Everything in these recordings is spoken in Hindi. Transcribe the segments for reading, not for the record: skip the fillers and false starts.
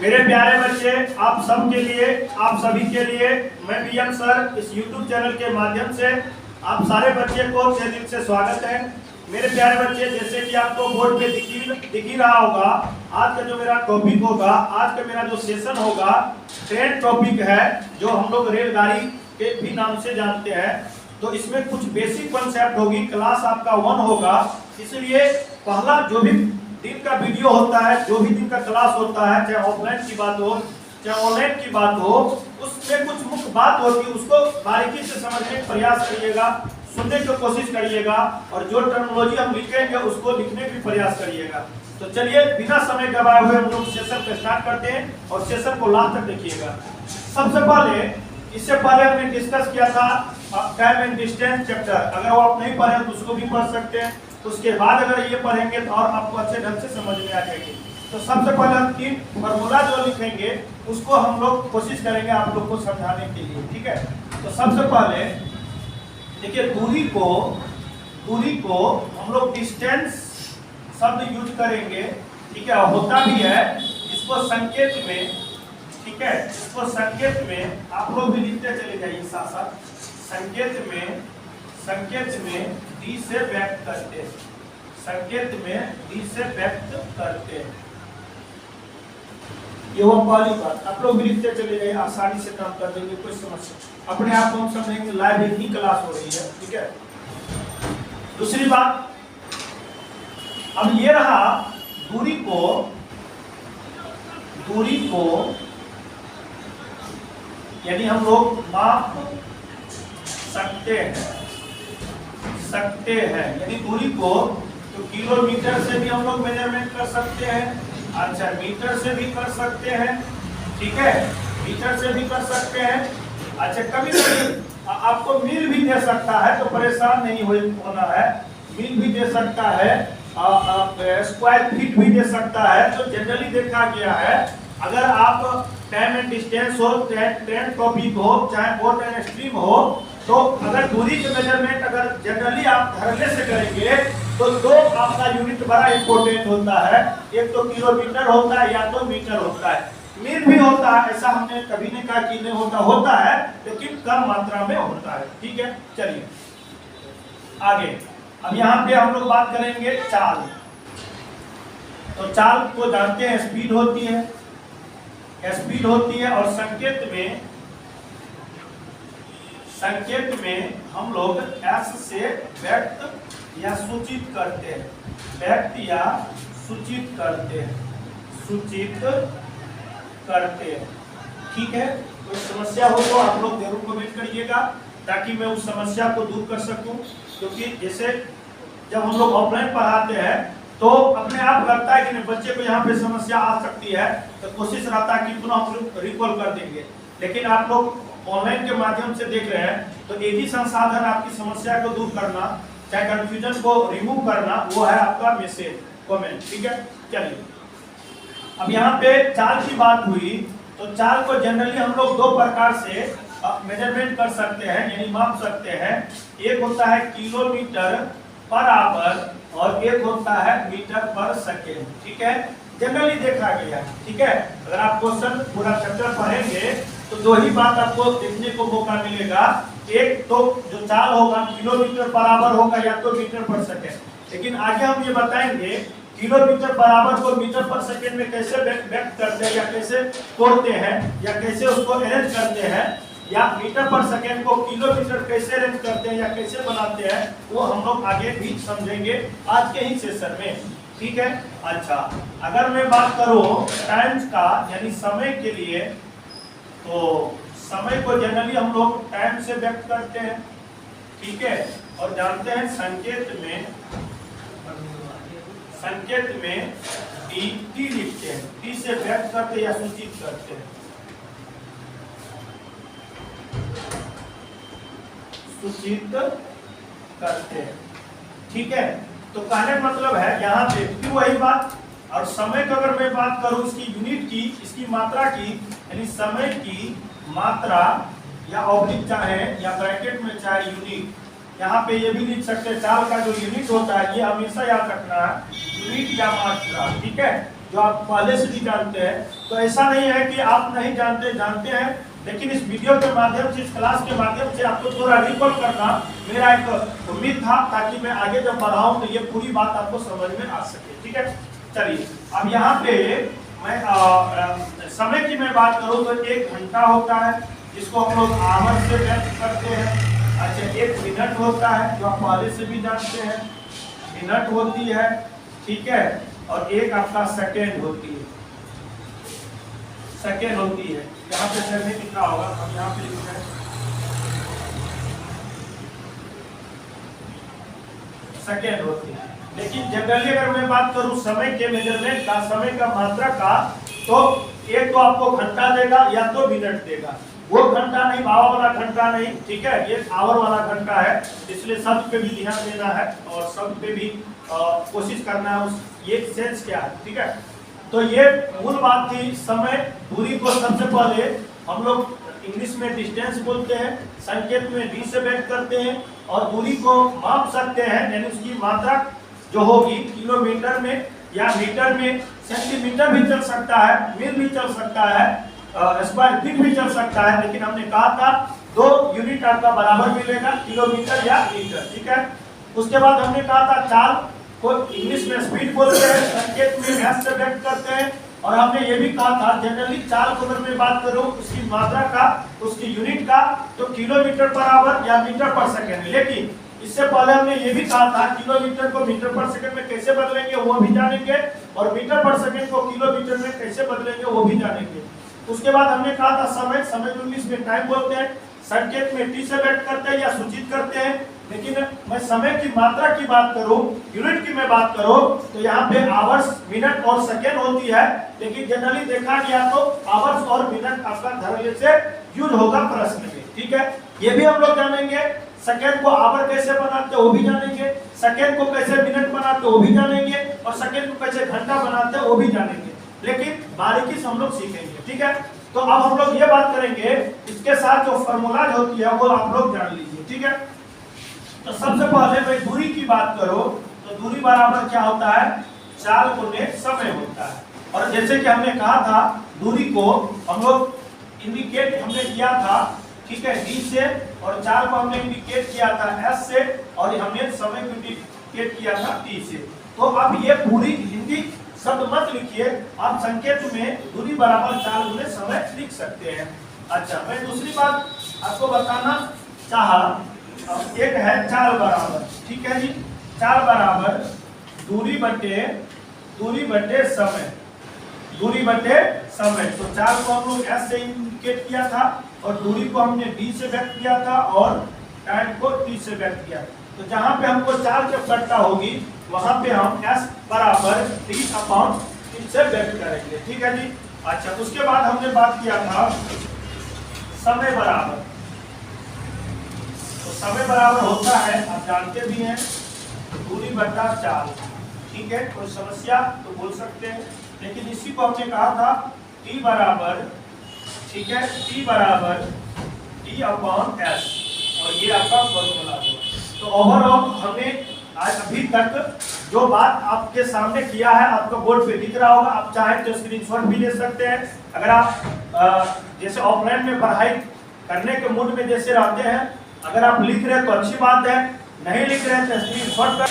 मेरे प्यारे बच्चे, आप सब के लिए, आप सभी के लिए मैं बीएम सर इस YouTube चैनल के माध्यम से आप सारे बच्चे को तहे दिल से स्वागत है। मेरे प्यारे बच्चे, जैसे कि आपको बोर्ड पे दिख ही रहा होगा, आज का जो मेरा टॉपिक होगा, आज का मेरा जो सेशन होगा, ट्रेन टॉपिक है, जो हम लोग रेलगाड़ी के भी नाम से जानते हैं। तो इसमें कुछ बेसिक कॉन्सेप्ट होगी, क्लास आपका 1 होगा। इसलिए पहला जो भी दिन का वीडियो होता है, जो भी दिन का क्लास होता है, चाहे ऑफलाइन की बात हो चाहे ऑनलाइन की बात हो, उसमें कुछ मुख्य बात होती है, उसको बारीकी से समझने का प्रयास करिएगा, सुनने की कोशिश करिएगा, और जो टर्मिनोलॉजी हम लिखेंगे उसको लिखने की प्रयास करिएगा। तो चलिए बिना समय गवाए हुए हम लोग सेशन को स्टार्ट करते हैं और सेशन को लास्ट तक देखिएगा। सबसे पहले, इससे पहले हमने डिस्कस किया था टाइम एंड डिस्टेंस चैप्टर। अगर वो आप नहीं पढ़े तो उसको भी पढ़ सकते हैं। तो उसके बाद अगर ये पढ़ेंगे तो और आपको अच्छे ढंग से समझ में आ जाएगी। तो सबसे पहले हम 3 फॉर्मूला जो लिखेंगे उसको हम लोग कोशिश करेंगे आप लोग को समझाने के लिए, ठीक है। तो सबसे पहले देखिए, दूरी को हम लोग डिस्टेंस शब्द यूज करेंगे, ठीक है। होता भी है इसको संकेत में, ठीक है, इसको संकेत में आप लोग भी लिखते चले जाइए साथ साथ। संकेत में डी से व्यक्त करते हैं, संकेत में डी से व्यक्त करते हैं। ये वो पहली बात, आप लोग भी लिखते चले जाइए, आसानी से काम कर देंगे, कोई समस्या अपने आप को हम समझेंगे। लाइव ही क्लास हो रही है, ठीक है। दूसरी बात, अब ये रहा दूरी को यानी हम लोग माप सकते हैं, यानी दूरी को तो किलोमीटर से भी हम लोग मेजरमेंट कर सकते हैं, अच्छा मीटर से भी कर सकते हैं, ठीक है, मीटर से भी कर सकते हैं। अच्छा कभी आपको मील भी दे सकता है, तो परेशान नहीं होना है, मील भी दे सकता है, स्क्वायर फीट भी दे सकता है। तो जनरली देखा गया है, अगर आप टाइम एंड डिस्टेंस हो, ट्रेन टॉपिक हो, चाहे बोट एंड स्ट्रीम हो, तो अगर दूरी के मेजरमेंट अगर जनरली आप धरने से करेंगे तो 2 आपका यूनिट बड़ा इंपॉर्टेंट होता है। एक तो किलोमीटर होता है या तो मीटर होता है। मील भी होता है, ऐसा हमने कभी नहीं कहा कि नहीं होता है, लेकिन कम मात्रा में होता है, ठीक है। चलिए आगे, अब यहाँ पे हम लोग बात करेंगे चाल। तो चाल को जानते हैं, स्पीड होती है, और संकेत में हम लोग एस से व्यक्त या सूचित करते हैं, ठीक है। कोई समस्या हो तो आप लोग जरूर कमेंट करिएगा, ताकि मैं उस समस्या को दूर कर सकूं। क्योंकि जैसे जब हम लोग ऑफलाइन पढ़ाते हैं तो अपने आप लगता है कि नहीं, बच्चे को यहाँ पे समस्या आ सकती है, तो कोशिश रहता है कि पुनः हम लोग रिकॉल कर देंगे। लेकिन आप लोग ऑनलाइन के माध्यम से देख रहे हैं, तो एक ही संसाधन आपकी समस्या को दूर करना, चाहे कंफ्यूजन को रिमूव करना, वो है आपका मैसेज, कमेंट, ठीक है। चलिए, अब यहाँ पे चाल की बात हुई, तो चाल को जनरली हम लोग 2 प्रकार से मेजरमेंट कर सकते हैं, यानी माप सकते हैं। एक होता है किलोमीटर पर आवर और एक होता है मीटर पर सेकेंड, ठीक है। जनरली देखा गया, ठीक है। अगर आप क्वेश्चन पूरा चैप्टर पढ़ेंगे तो 2 ही बात आपको देखने को मौका मिलेगा। एक तो जो चाल होगा किलोमीटर पर आवर होगा या तो मीटर पर सेकेंड। लेकिन आगे हम ये बताएंगे किलोमीटर पर आवर को मीटर पर सेकेंड में कैसे व्यक्त करते हैं, या कैसे तोड़ते हैं, या कैसे उसको अरेंज करते हैं, या मीटर पर सेकेंड को किलोमीटर कैसे अरेंज करते हैं या कैसे बनाते हैं, वो हम लोग आगे भी समझेंगे आज के ही सेशन में, ठीक है। अच्छा, अगर मैं बात करूं टाइम्स का, यानी समय के लिए, तो समय को जनरली हम लोग टाइम से व्यक्त करते हैं, ठीक है। और जानते हैं संकेत में टी लिखते हैं, टी से व्यक्त करते हैं या सूचित करते हैं, ठीक है। तो कहने का मतलब है यहाँ पे फिर वही बात। और समय की अगर मैं बात करूं, इसकी यूनिट की, इसकी मात्रा की, यानी समय की मात्रा, या ऑब्लिक चाहे या ब्रैकेट में चाहे यूनिट, यहाँ पे ये भी लिख सकते हैं। चाल का जो यूनिट होता है, ये हमेशा याद रखना है, यूनिट या मात्रा, ठीक है। जो आप पहले से भी जानते हैं। तो ऐसा नहीं है कि आप नहीं जानते, जानते हैं, लेकिन इस वीडियो के माध्यम से, इस क्लास के माध्यम से आपको थोड़ा रिकॉल करना मेरा एक उम्मीद था, ताकि मैं आगे जब बढ़ाऊं तो ये पूरी बात आपको समझ में आ सके। ठीक है, चलिए अब यहाँ पे मैं समय की मैं बात करूँ तो 1 घंटा होता है, जिसको हम लोग आवर से व्यक्त करते हैं। अच्छा, 1 मिनट होता है, जो आप पहले से भी जानते हैं, मिनट होती है। ठीक है, और 1 आपका सेकेंड होती है, सेकेंड होती है। यहाँ पे सेकेंड लिखा होगा, हम यहाँ पे लिख रहे हैं सेकेंड होती है। लेकिन जनरली अगर मैं बात करूँ समय के मेजरमेंट का, समय का मात्रा का, तो एक तो आपको घंटा देगा या तो मिनट देगा। वो घंटा नहीं, आवर वाला घंटा नहीं, ठीक है, ये आवर वाला घंटा है, इसलिए शब्द पे भी ध्यान देना है और शब्द पे भी कोशिश करना है उस ये सेंस क्या है। ठीक है, तो ये मूल बात थी। समय, दूरी को सबसे पहले हम लोग इंग्लिश में डिस्टेंस बोलते हैं, संकेत में डी से व्यक्त करते हैं, और दूरी को माप सकते हैं, यानी उसकी मात्रा जो होगी किलोमीटर में या मीटर में, सेंटीमीटर भी चल सकता है, मील भी चल सकता है, स्क्वायर फीट भी चल सकता है। लेकिन हमने कहा था 2 यूनिट आपका बराबर मिलेगा, किलोमीटर या मीटर। ठीक है, उसके बाद हमने कहा था चाल को इंग्लिश में स्पीड बोलते हैं, संकेत में एस से व्यक्त करते हैं। और हमने ये भी कहा था जनरली चाल को अगर मैं बात करूं उसकी मात्रा का, उसकी यूनिट का, तो किलोमीटर पर आवर या मीटर पर सेकंड। लेकिन इससे पहले हमने ये भी कहा था किलोमीटर को मीटर पर सेकंड में कैसे बदलेंगे वो भी जानेंगे, और मीटर पर सेकंड को किलोमीटर में कैसे बदलेंगे वो भी जानेंगे। उसके बाद हमने कहा था समय, समय इंग्लिश में टाइम बोलते हैं, संकेत में टी से व्यक्त करते हैं या सूचित करते हैं। लेकिन मैं समय की मात्रा की बात करूं, यूनिट की मैं बात करूं, तो यहाँ पे आवर्स, मिनट और सेकेंड होती है। लेकिन जनरली देखा गया तो आवर्स और मिनट आपका धर्म से यूज होगा प्रश्न में। ठीक है, ये भी हम लोग जानेंगे। सेकेंड को आवर कैसे बनाते हैं वो भी जानेंगे, सेकेंड को कैसे मिनट बनाते हैं वो भी जानेंगे, और सेकेंड को कैसे घंटा बनाते हैं वो भी जानेंगे। लेकिन बारीकी से हम लोग सीखेंगे। ठीक है, तो अब हम लोग ये बात करेंगे, इसके साथ जो फॉर्मूलाज होती है वो आप लोग जान लीजिए। ठीक है, तो सबसे पहले मैं दूरी की बात करूं तो दूरी बराबर क्या होता है, चाल गुने समय होता है। और जैसे कि हमने कहा था दूरी को हम लोग इंडिकेट हमने किया था, ठीक है, डी से, और चाल को हमने इंडिकेट किया था एस से, और हमने समय को इंडिकेट किया था टी से। तो अब ये पूरी हिंदी शब्द मत लिखिए, आप संकेत में दूरी बराबर चाल गुने समय लिख सकते हैं। अच्छा, मैं दूसरी बात आपको बताना चाहा, एक है चाल बराबर। ठीक है जी, चाल बराबर दूरी बटे समय, दूरी बटे समय। तो चाल को हम लोग एस से इंडिकेट किया था, और दूरी को हमने डी से व्यक्त किया था, और टाइम को टी से व्यक्त किया। तो जहां पे हमको चाल की आवश्यकता होगी वहां पे हम एस बराबर टी अपॉन टी से व्यक्त करेंगे। ठीक है जी। अच्छा, उसके बाद हमने बात किया था समय बराबर। तो समय बराबर होता है, आप जानते भी हैं, दूरी बटा चाल। ठीक है, कोई समस्या तो बोल सकते हैं, लेकिन इसी को हमने कहा था टी बराबर, ठीक है, टी बराबर टी अपॉन एस, और ये आपका फॉर्मूला है। तो ओवरऑल हमने आज अभी तक जो बात आपके सामने किया है, आपका बोर्ड पे दिख रहा होगा, आप चाहे तो स्क्रीनशॉट भी ले सकते हैं। अगर आप जैसे ऑफलाइन में पढ़ाई करने के मूड में जैसे रहते हैं, अगर आप लिख रहे हैं तो अच्छी बात है, नहीं लिख रहे हैं तो स्क्रीनशॉट कर।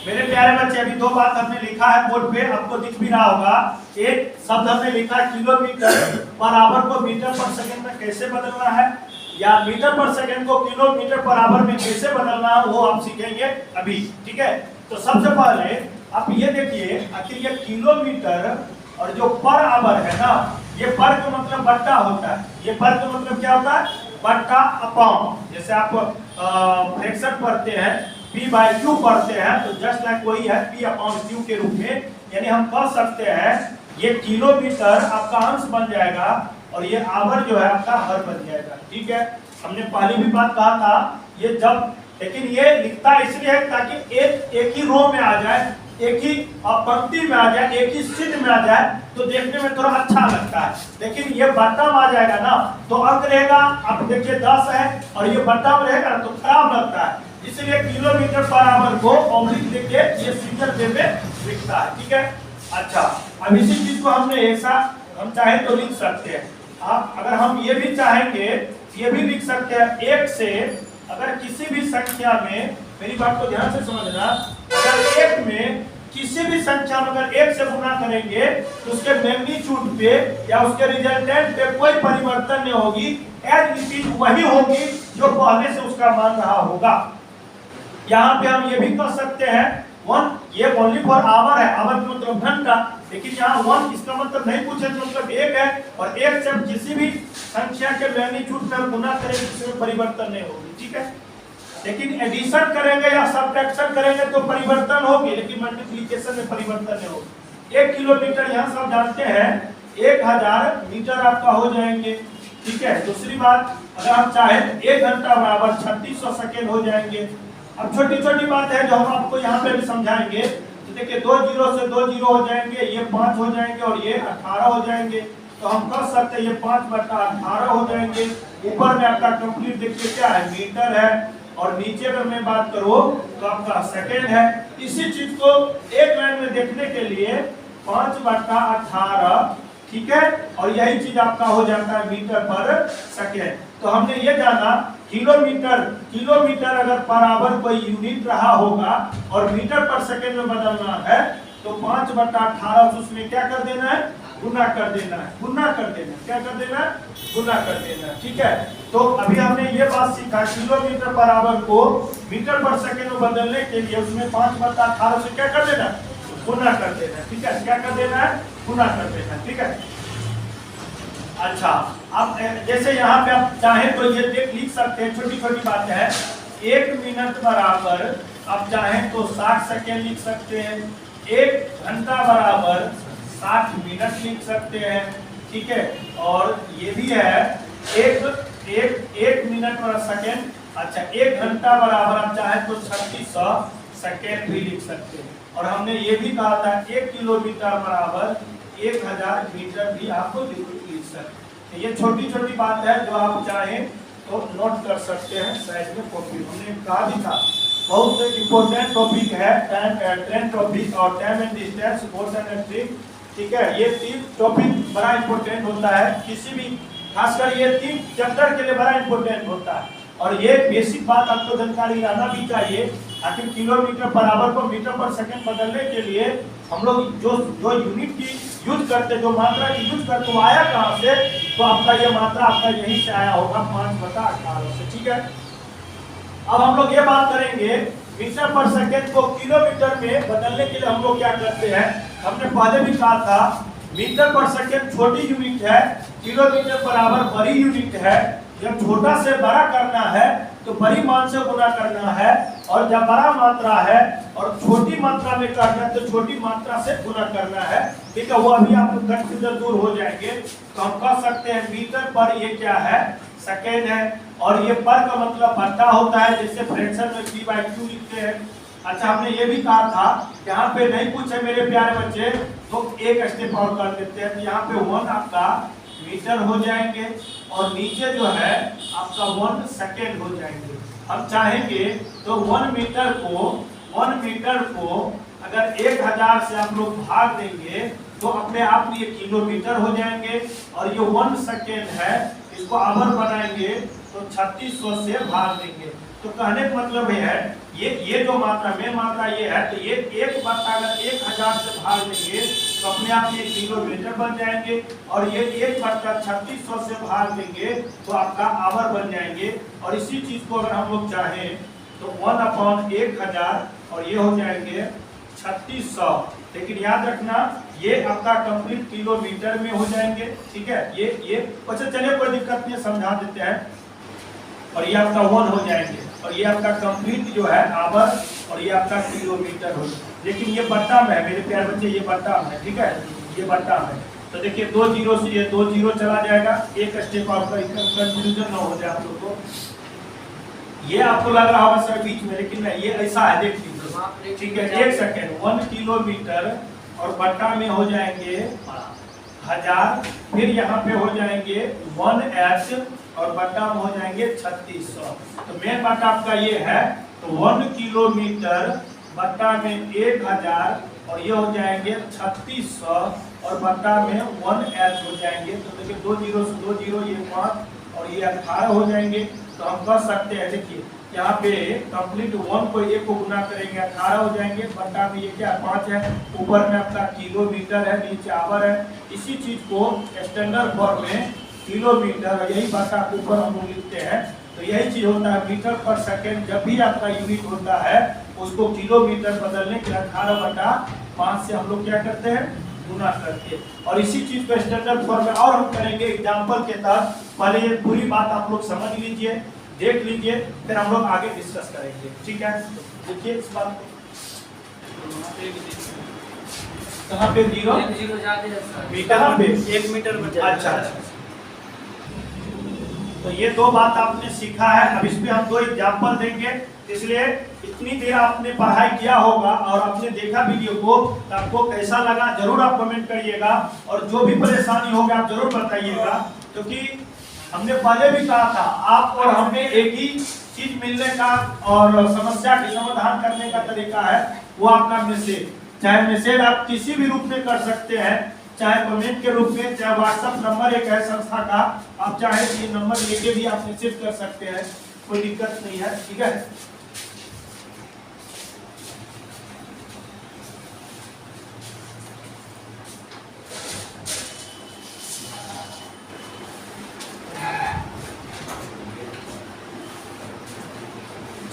मेरे प्यारे बच्चे, अभी 2 बात हमने लिखा है बोर्ड पे, आपको दिख भी रहा होगा। एक शब्द हमने लिखा किलोमीटर पर आवर को मीटर पर सेकंड में कैसे बदलना है, या मीटर पर सेकंड को किलोमीटर पर आवर में कैसे बदलना है, वो आप सीखेंगे अभी। ठीक है, तो सबसे पहले आप ये देखिए, आखिर ये किलोमीटर और जो पर आवर है ना, ये पर का मतलब बट्टा होता है। ये पर का मतलब क्या होता है, बट्टा अपॉन। जैसे आप फ्रैक्शन पढ़ते हैं, p/q पढ़ते हैं, तो जस्ट लाइक वही है p/q के रूप में। यानी हम कह सकते हैं ये किलोमीटर आपका अंश बन जाएगा, और ये आवर जो है आपका हर बन जाएगा। ठीक है, हमने पहले भी बात कहा था, ये जब, लेकिन ये लिखता इसलिए है ताकि एक ही रो में आ जाए, एक ही पंक्ति में आ जाए, एक ही शीट में आ जाए, तो देखने में थोड़ा अच्छा लगता है। लेकिन ये बट्टा आ जाएगा ना, तो अंक रहेगा, आप देखिए 10 है, और ये बट्टा में रहेगा तो खराब लगता है। इसलिए किलोमीटर पर आवर को ऑब्लिक देके ये सिंगल वे में लिखता है। ठीक है, अच्छा, अब इसी चीज को हमने ऐसा हम चाहे तो लिख सकते हैं। आप अगर हम ये भी चाहेंगे, ये भी लिख सकते हैं, एक से अगर किसी भी संख्या में, मेरी बात को ध्यान से समझना, अगर एक में किसी भी संख्या में अगर एक से गुना करेंगे तो उसके मैग्नीट्यूड पे या उसके रिजल्टेंट पे कोई परिवर्तन नहीं होगी, एज इट इज वही होगी जो पहले से उसका मान रहा होगा। यहाँ पे हम ये भी कर सकते हैं वन, ये ओनली फॉर आवर है, आवर का मतलब घंटा, लेकिन यहाँ वन इसका मतलब नहीं पूछे तो मतलब एक है, और एक से किसी भी संख्या के मैग्नीट्यूड में गुना करेंगे इसमें परिवर्तन नहीं होगी, ठीक है। लेकिन एडिशन करेंगे या सब्ट्रैक्शन करेंगे तो परिवर्तन होगी, लेकिन मल्टीप्लिकेशन में परिवर्तन नहीं होगी। 1 किलोमीटर यहाँ सब जानते हैं 1000 मीटर आपका हो जाएंगे, ठीक है। दूसरी बात, अगर हम चाहे 1 घंटा बराबर 3600 सेकेंड हो जाएंगे। अब छोटी छोटी बात है जो हम आपको यहाँ पे भी समझाएंगे। तो देखिए 2 जीरो से 2 जीरो हो जाएंगे, ये 5 हो जाएंगे और ये 18 हो जाएंगे। तो हम कर सकते हैं ये 5/18 हो जाएंगे। ऊपर में आपका कंप्लीट देखिए क्या है, मीटर है, और नीचे में मैं बात करूं तो आपका सेकेंड है। इसी चीज को एक लाइन में देखने के लिए 5/18, ठीक है, और यही चीज आपका हो जाता है मीटर पर सेकेंड। तो हमने ये जाना किलोमीटर अगर बराबर कोई यूनिट रहा होगा और मीटर पर सेकेंड में बदलना है तो 5/18 उसमें क्या कर देना है, गुना कर देना है, गुना कर देना, क्या कर देना है, गुना कर देना, ठीक है। तो अभी हमने ये बात सीखा, किलोमीटर बराबर को मीटर पर सेकेंड में बदलने के लिए उसमें 5/18 से क्या कर देना, गुना कर देना, ठीक है, क्या कर देना है, गुना कर देना, ठीक है। अच्छा, अब जैसे यहाँ पे आप चाहें तो ये लिख सकते हैं, छोटी छोटी बातें हैं। 1 मिनट बराबर आप चाहें तो 60 सेकेंड लिख सकते हैं, 1 घंटा बराबर 60 मिनट लिख सकते हैं, ठीक है। और ये भी है एक मिनट और सेकेंड, अच्छा 1 घंटा बराबर आप चाहें तो 3600 सेकेंड भी लिख सकते हैं। और हमने ये भी कहा था 1 किलोमीटर बराबर 1000 मीटर भी आपको लिख सकते। ये छोटी छोटी बात है जो आप चाहें तो नोट कर सकते हैं साइड में कॉपी। हमने कहा भी था बहुत इंपॉर्टेंट टॉपिक है, ट्रेन टॉपिक और time and distance, motion and trip, ठीक है। ये 3 टॉपिक बड़ा इंपॉर्टेंट होता है, किसी भी खासकर ये 3 चैप्टर के लिए बड़ा इंपॉर्टेंट होता है। और ये बेसिक बात आपको जानकारी रहना भी चाहिए। आखिर किलोमीटर बराबर को मीटर पर सेकंड बदलने के लिए हम लोग जो यूनिट की यूज करते, जो मात्रा की यूज करते, वो आया कहाँ से, तो आपका ये मात्रा आपका यहीं से आया होगा 5/18 से, ठीक है। अब हम लोग ये बात करेंगे मीटर पर सेकंड को किलोमीटर में बदलने के लिए हम लोग क्या करते हैं। हमने पहले भी कहा था मीटर पर सेकंड छोटी यूनिट है, किलोमीटर बराबर बड़ी यूनिट है। जब छोटा से बड़ा करना है तो बड़ी मान से गुना करना है, और जब बड़ा मात्रा है और छोटी मात्रा में करना है तो छोटी मात्रा से गुना करना है, ठीक है। वो अभी आप कंफ्यूजन दूर हो जाएंगे। तो हम कह सकते हैं मीटर पर ये क्या है, सेकेंड है, और ये पर का मतलब बट्टा होता है, जिससे फ्रैक्शन में p/q लिखते हैं। अच्छा, हमने ये भी कहा था यहाँ पे नहीं पूछे मेरे प्यारे बच्चे तो एक स्टेप और कर देते हैं। तो यहाँ पे 1 आपका मीटर हो जाएंगे और नीचे जो है आपका 1 सेकेंड हो जाएंगे। हम चाहेंगे तो 1 मीटर को अगर 1000 से आप लोग भाग देंगे तो अपने आप ये किलोमीटर हो जाएंगे, और ये 1 सेकेंड है इसको आवर बनाएंगे तो 3600 से भाग देंगे। तो कहने का मतलब है ये जो मात्रा मेन मात्रा ये है, तो ये एक मात्रा अगर 1000 से भाग देंगे तो अपने आप ये किलोमीटर बन जाएंगे, और ये 1/3600 से भाग देंगे तो आपका आवर बन जाएंगे। और इसी चीज को अगर हम लोग चाहें तो 1/1000 और ये हो जाएंगे 3600। लेकिन याद रखना ये आपका कंप्लीट किलोमीटर में हो जाएंगे, ठीक है। ये अच्छा चलिए कोई दिक्कत नहीं, समझा देते हैं। और ये आपका 1 हो जाएंगे, और ये आपका कंप्लीट जो है आवर, और ये आपका किलोमीटर हो। लेकिन ये बट्टा में है मेरे प्यारे बच्चे, ये बट्टा में है, ठीक है, ये बट्टा में। तो देखिए 2 जीरो से ये 2 जीरो चला जाएगा, एक स्टेप आपका कंफ्यूजन ना हो जाए आप लोग को। ये आपको लग रहा होगा सर बीच में, लेकिन ये ऐसा है, देख लीजिए, ठीक है। 1 सेकेंड 1 किलोमीटर और बट्टा में हो जाएंगे 1000, फिर यहाँ पे हो जाएंगे 1h और बट्टा में हो जाएंगे 3600। तो मेन बात आपका ये है, तो 1 किलोमीटर बट्टा में 1000 और ये हो जाएंगे 3600 और बट्टा में 1H हो जाएंगे। तो देखिए 2 जीरो से 2 जीरो, ये 5 और ये 18 हो जाएंगे। तो हम कर सकते हैं, देखिए यहाँ पे कंप्लीट 1 को 1 को गुना करेंगे 18 हो जाएंगे, बट्टा में ये क्या 5 है, ऊपर में आपका किलोमीटर है, नीचे आवर है। इसी चीज को स्टैंडर्ड फॉर्म में किलोमीटर, यही बट्टा के ऊपर हम लोग लिखते हैं। तो यही चीज होता है मीटर पर सेकेंड। जब भी आपका यूनिट होता है उसको किलोमीटर बदलने के लिए 18/5 से हम लोग क्या करते हैं, गुना करते हैं। और इसी चीज को स्टैंडर्ड फॉर्म में और हम करेंगे एग्जांपल के तहत। पहले ये पूरी बात आप लोग समझ लीजिए, देख लीजिए, फिर हम लोग आगे डिस्कस करेंगे, ठीक है। देखिए इस बात को कहाँ पे जीरो मीटर पे 1 मीटर में। अच्छा, तो ये दो बात आपने सीखा है। अब इसमें हम दो एग्जांपल देंगे, इसलिए इतनी देर आपने पढ़ाई किया होगा और आपने देखा वीडियो को, तो आपको कैसा लगा जरूर आप कमेंट करिएगा। और जो भी परेशानी होगी आप जरूर बताइएगा, क्योंकि हमने पहले भी कहा था आप और हमें एक ही चीज मिलने का और समस्या के समाधान करने का तरीका है, वो आपका मैसेज। चाहे मैसेज आप किसी भी रूप में कर सकते हैं, चाहे कमेंट के रूप में, चाहे व्हाट्सएप नंबर एक है संस्था का, आप चाहे ये नंबर लेके भी आप मैसेज कर सकते हैं, कोई दिक्कत नहीं है, ठीक है।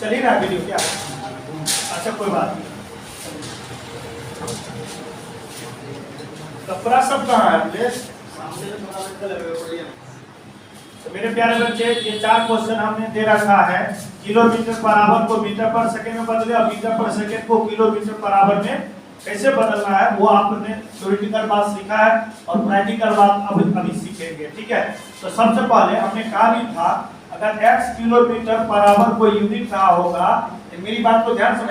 चलिए ना वीडियो क्या, अच्छा कोई बात नहीं। कपड़ा सब कहाँ है प्लेस? तो मेरे प्यारे बच्चे, ये 4 क्वेश्चन हमने दे रखा है। किलोमीटर पर आवर को मीटर पर सेकंड में बदले और मीटर पर सेकंड को किलोमीटर पर आवर में कैसे बदलना है, वो आपने थ्योरेटिकल बात सीखा है और प्रैक्टिकल बात अभी सीखेंगे, ठीक है। तो सबसे पहले हमने कहा भी था, अगर x किलोमीटर पर आवर कोई यूनिट रहा होगा, मेरी बात को ध्यान से,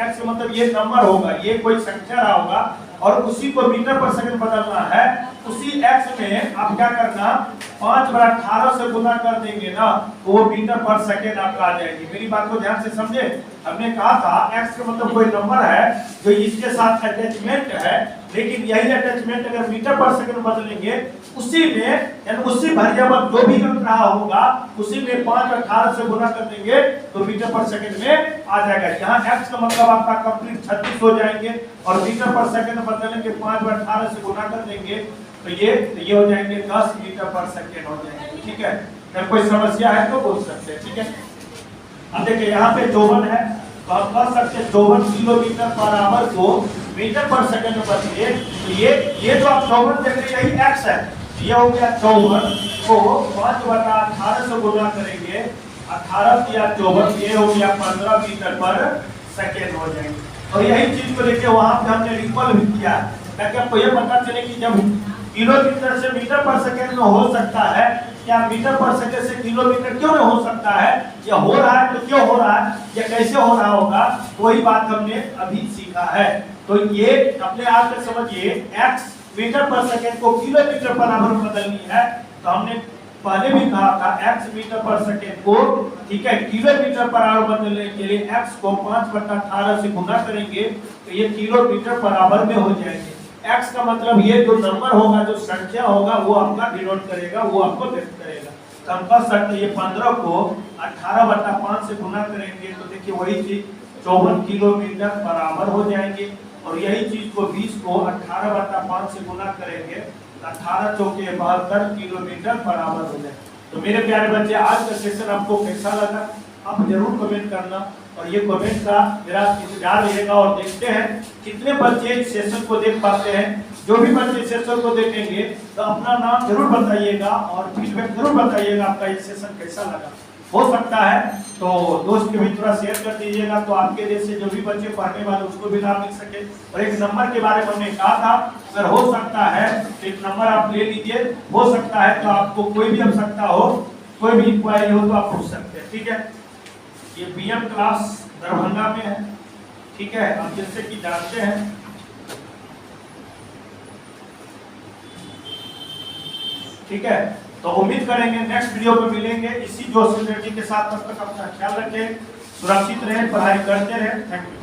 x मतलब ये नंबर होगा, ये कोई संख्या रहा होगा और उसी को मीटर पर सेकंड बदलना है। उसी x में आप क्या करना, 5/18 से गुना कर देंगे ना, तो वो मीटर पर सेकंड आपका आ जाएगी। मेरी बात को ध्यान से समझे। हमने कहा था x का मतलब कोई नंबर है जो इसके साथ अटैचमेंट है, लेकिन यही अटैचमेंट अगर मीटर पर सेकंड बदलेंगे, उसी में यानी उसी वेरिएबल जो भी अंक रहा होगा उसी में 5/18 से गुना कर देंगे तो मीटर पर सेकंड में आ जाएगा। यहाँ x का मतलब आपका कंप्लीट 36 हो जाएंगे और मीटर पर सेकंड बदलने के 5/18 से गुना कर देंगे तो ये हो जाएंगे 10 मीटर पर सेकंड हो जाएंगे, ठीक है। अगर कोई समस्या है तो बोल सकते हैं, ठीक है। अब देखिए यहाँ पे 54 है, तो आप कर सकते हैं 54 किलोमीटर पर आवर को मीटर पर सेकंड में बदलिए। तो ये जो आप 54 देख रहे हैं यही x है, ये हो गया 54 को 5/18 से गुना करेंगे, 18 किया 54, ये हो गया 15 मीटर पर सेकंड हो जाएंगे। और यही चीज को देखिए वहां पे हमने रिपल भी किया, ताकि आपको ये पता चले कि जब किलोमीटर से मीटर पर सेकंड में हो सकता है, क्या मीटर पर सेकंड से किलोमीटर क्यों नहीं हो सकता है, या हो रहा है तो क्यों हो रहा है, या कैसे हो रहा होगा, वही बात हमने अभी सीखा है। तो ये अपने आप में समझिए, x मीटर पर सेकंड को किलोमीटर पर आवर में बदलनी है, तो हमने पहले भी कहा था x मीटर पर सेकंड को, ठीक है, किलोमीटर पर आवर बदलने के लिए x को 5/18 से गुना करेंगे तो ये किलोमीटर पर आवर में हो जाएंगे। x का मतलब ये जो नंबर होगा, जो संख्या होगा, वो आपका डिनोट करेगा, वो आपको व्यक्त करेगा। तो हम कह सकते हैं ये 15 को 18/5 से गुना करेंगे तो देखिए वही चीज 54 किलोमीटर पर आवर हो जाएंगे। और यही चीज को 20 को 18/5 से गुना करेंगे, 18 चौके 72 किलोमीटर पर आवर हो जाए। तो मेरे प्यारे बच्चे, आज का सेशन आपको कैसा लगा आप जरूर कमेंट करना, और ये कमेंट का मेरा इंतजार रहेगा। और देखते हैं कितने बच्चे इस सेशन को देख पाते हैं। जो भी बच्चे सेशन को देखेंगे तो अपना नाम जरूर बताइएगा और फीडबैक जरूर बताइएगा आपका ये सेशन कैसा लगा। हो सकता है तो दोस्त के भी थोड़ा शेयर कर दीजिएगा, तो आपके जैसे जो भी बच्चे पढ़ने वाले उसको भी लाभ मिल सके। और एक नंबर के बारे में हमने कहा था, अगर हो सकता है तो एक नंबर आप ले लीजिए, हो सकता है तो आपको कोई भी आवश्यकता हो, कोई भी इंक्वायरी हो तो आप पूछ सकते हैं, ठीक है। ये बीएम क्लास दरभंगा में है, ठीक है, आप जैसे कि जानते हैं। ठीक है, तो उम्मीद करेंगे नेक्स्ट वीडियो में मिलेंगे इसी जोश एनर्जी के साथ। तब तक अपना ख्याल रखें, सुरक्षित रहें, पढ़ाई करते रहें। Thank you.